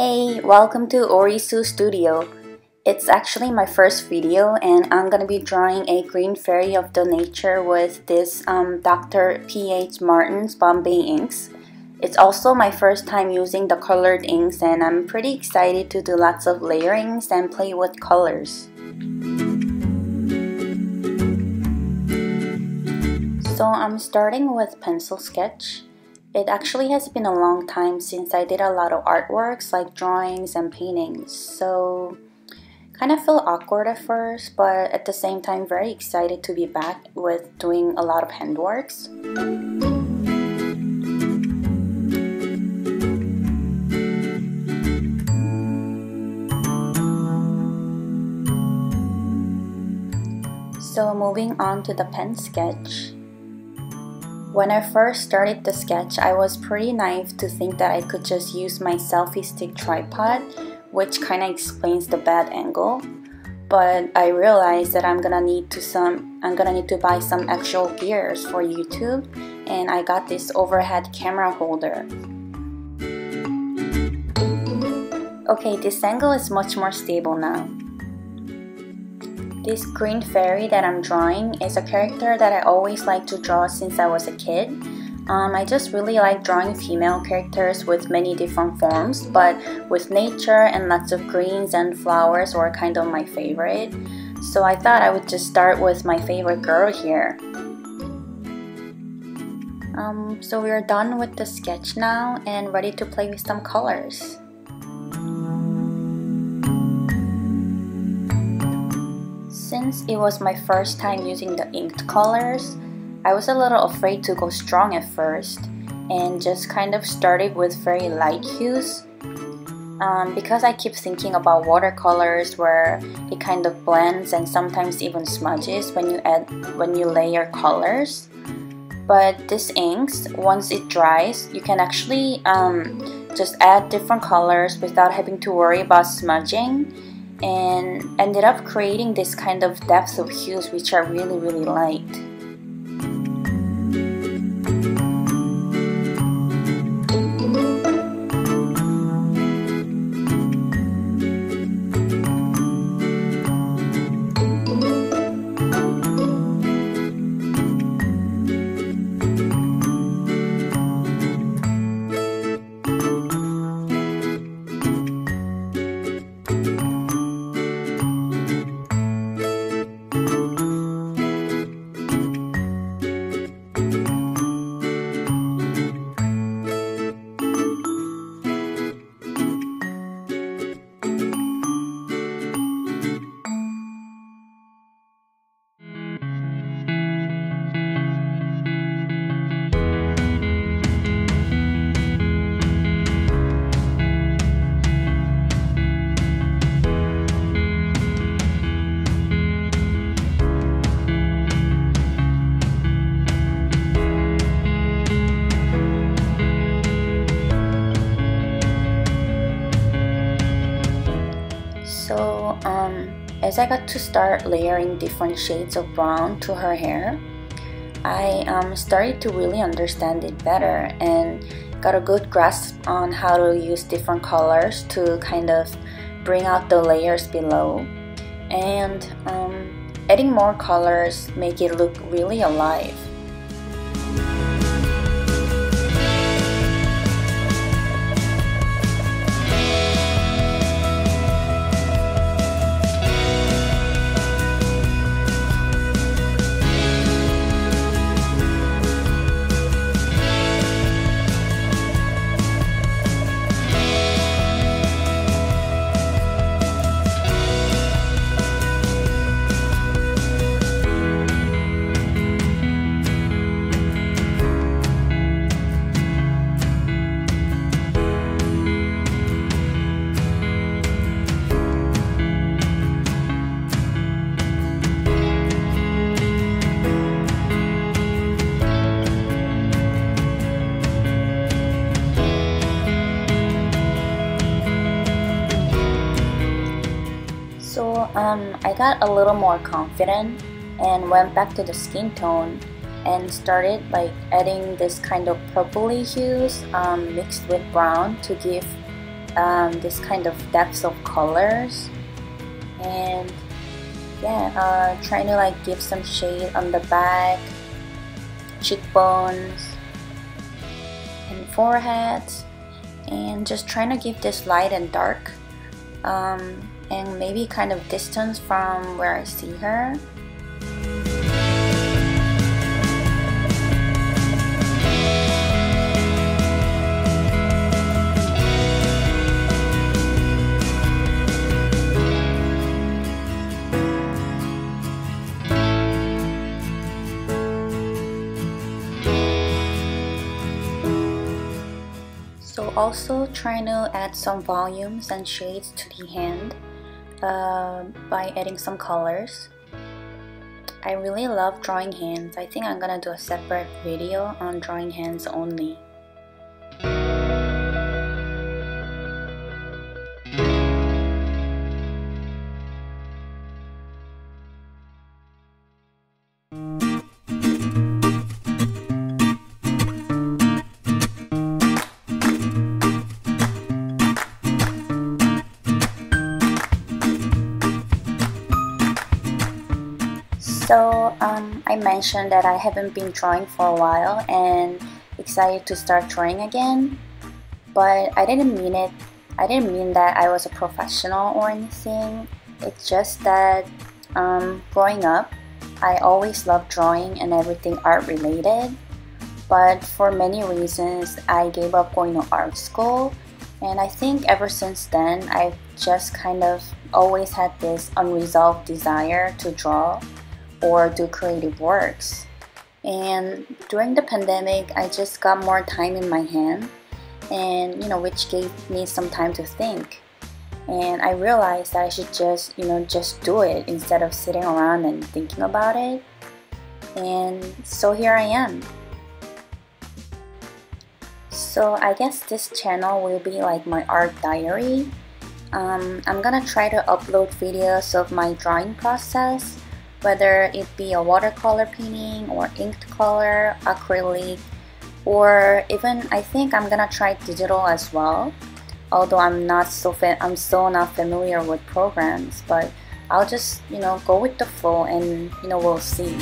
Hey, welcome to Orisoo Studio. It's actually my first video and I'm gonna be drawing a green fairy of the nature with this Dr. P.H. Martin's Bombay inks. It's also my first time using the colored inks and I'm pretty excited to do lots of layerings and play with colors. So I'm starting with pencil sketch. It actually has been a long time since I did a lot of artworks like drawings and paintings, so kind of feel awkward at first, but at the same time very excited to be back with doing a lot of handworks. So moving on to the pen sketch. When I first started the sketch, I was pretty naive to think that I could just use my selfie stick tripod, which kind of explains the bad angle. But I realized that I'm gonna need to buy some actual gears for YouTube, and I got this overhead camera holder. Okay, this angle is much more stable now. This green fairy that I'm drawing is a character that I always liked to draw since I was a kid. I just really like drawing female characters with many different forms, but with nature and lots of greens and flowers were kind of my favorite. So I thought I would just start with my favorite girl here. So we're done with the sketch now and ready to play with some colors. Since it was my first time using the inked colors, I was a little afraid to go strong at first and just kind of started with very light hues. Because I keep thinking about watercolors where it kind of blends and sometimes even smudges when you layer colors. But this inks, once it dries, you can actually just add different colors without having to worry about smudging, and ended up creating this kind of depth of hues which are really light. So as I got to start layering different shades of brown to her hair, I started to really understand it better and got a good grasp on how to use different colors to kind of bring out the layers below, and adding more colors make it look really alive. I got a little more confident and went back to the skin tone and started adding this kind of purpley hues mixed with brown to give this kind of depths of colors, and yeah, trying to like give some shade on the back, cheekbones, and forehead, and just trying to give this light and dark, and maybe kind of distance from where I see her. So also trying to add some volumes and shades to the hand by adding some colors. I really love drawing hands. I think I'm gonna do a separate video on drawing hands only. So I mentioned that I haven't been drawing for a while and excited to start drawing again, but I didn't mean it. I didn't mean that I was a professional or anything. It's just that growing up, I always loved drawing and everything art related, but for many reasons I gave up going to art school, and I think ever since then I've just kind of always had this unresolved desire to draw or do creative works. And during the pandemic, I just got more time in my hand, and which gave me some time to think. And I realized that I should just do it instead of sitting around and thinking about it. And so here I am. So I guess this channel will be like my art diary. I'm gonna try to upload videos of my drawing process, whether it be a watercolor painting or inked color, acrylic, or even I think I'm gonna try digital as well. Although I'm so not familiar with programs, but I'll just go with the flow, and we'll see.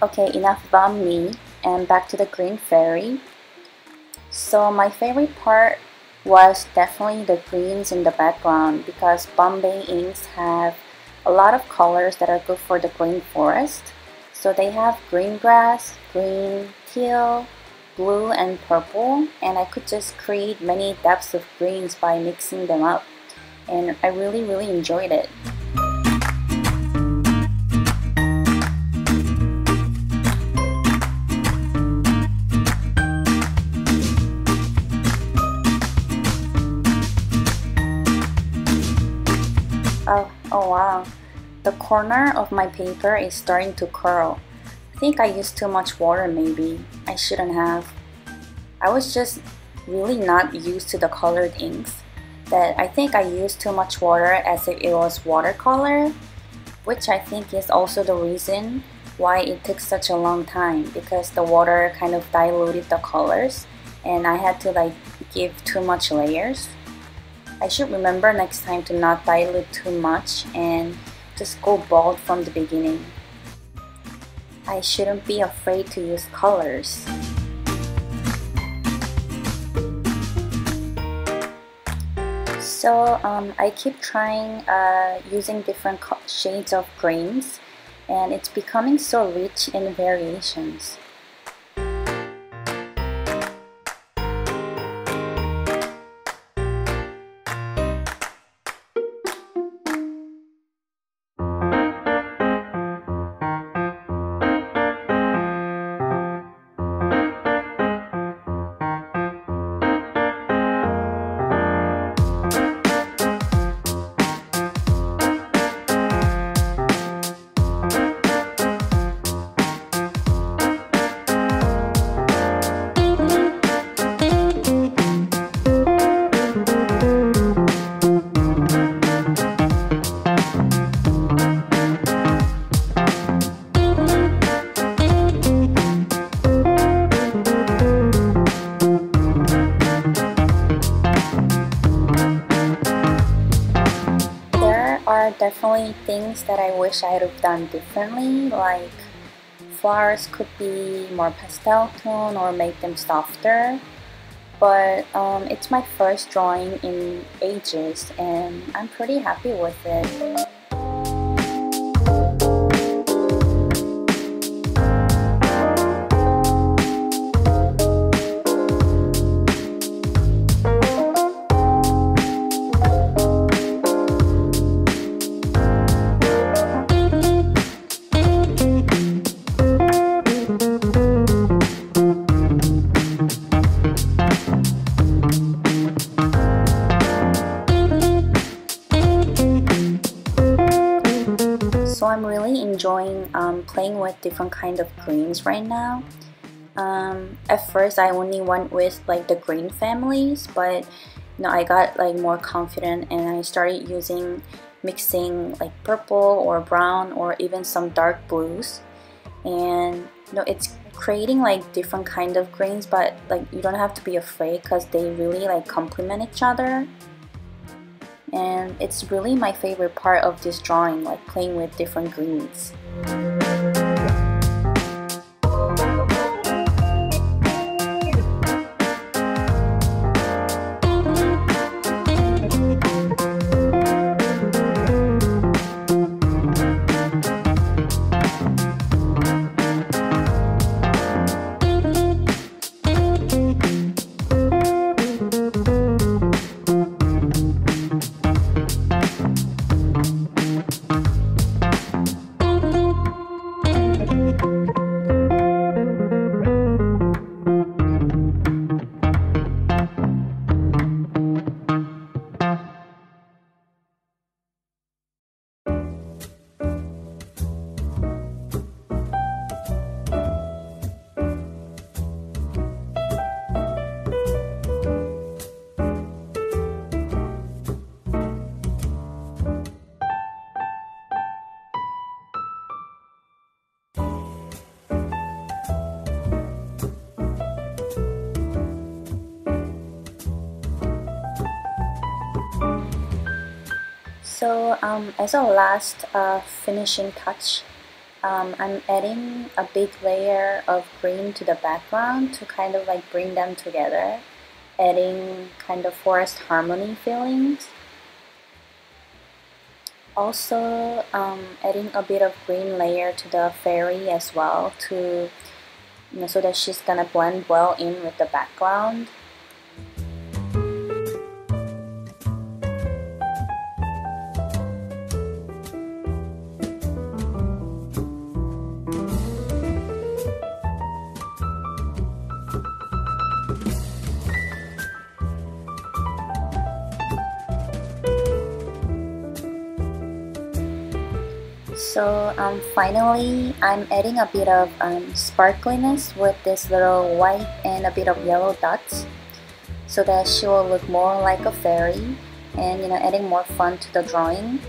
Okay, enough about me, and back to the green fairy. So my favorite part was definitely the greens in the background, because Bombay inks have a lot of colors that are good for the green forest. So they have green grass, green, teal, blue, and purple, and I could just create many depths of greens by mixing them up, and I really enjoyed it. Oh wow, the corner of my paper is starting to curl. I think I used too much water maybe. I shouldn't have. I was just really not used to the colored inks, that I think I used too much water as if it was watercolor, which I think is also the reason why it took such a long time, because the water kind of diluted the colors and I had to like give too much layers. I should remember next time to not dilute too much and just go bold from the beginning. I shouldn't be afraid to use colors. So I keep trying using different shades of greens, and it's becoming so rich in variations. definitely things that I wish I'd have done differently, like flowers could be more pastel tone or make them softer. But it's my first drawing in ages and I'm pretty happy with it. So I'm really enjoying playing with different kind of greens right now. At first I only went with like the green families, but I got like more confident and I started mixing like purple or brown or even some dark blues. And it's creating like different kind of greens, but like you don't have to be afraid because they really like complement each other. And it's really my favorite part of this drawing, like playing with different greens. So as a last finishing touch, I'm adding a big layer of green to the background to kind of like bring them together, adding kind of forest harmony feelings. Also adding a bit of green layer to the fairy as well to so that she's gonna blend well in with the background. So finally, I'm adding a bit of sparkliness with this little white and a bit of yellow dots so that she will look more like a fairy and adding more fun to the drawing.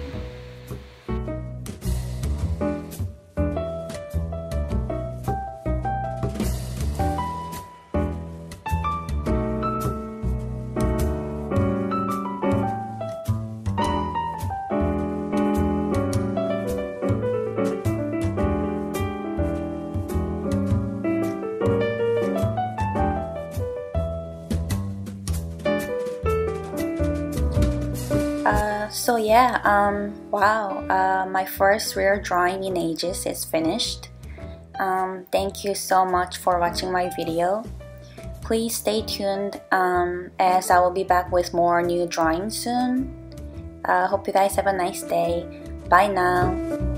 So yeah, wow, my first real drawing in ages is finished. Thank you so much for watching my video. Please stay tuned as I will be back with more new drawings soon. Hope you guys have a nice day. Bye now.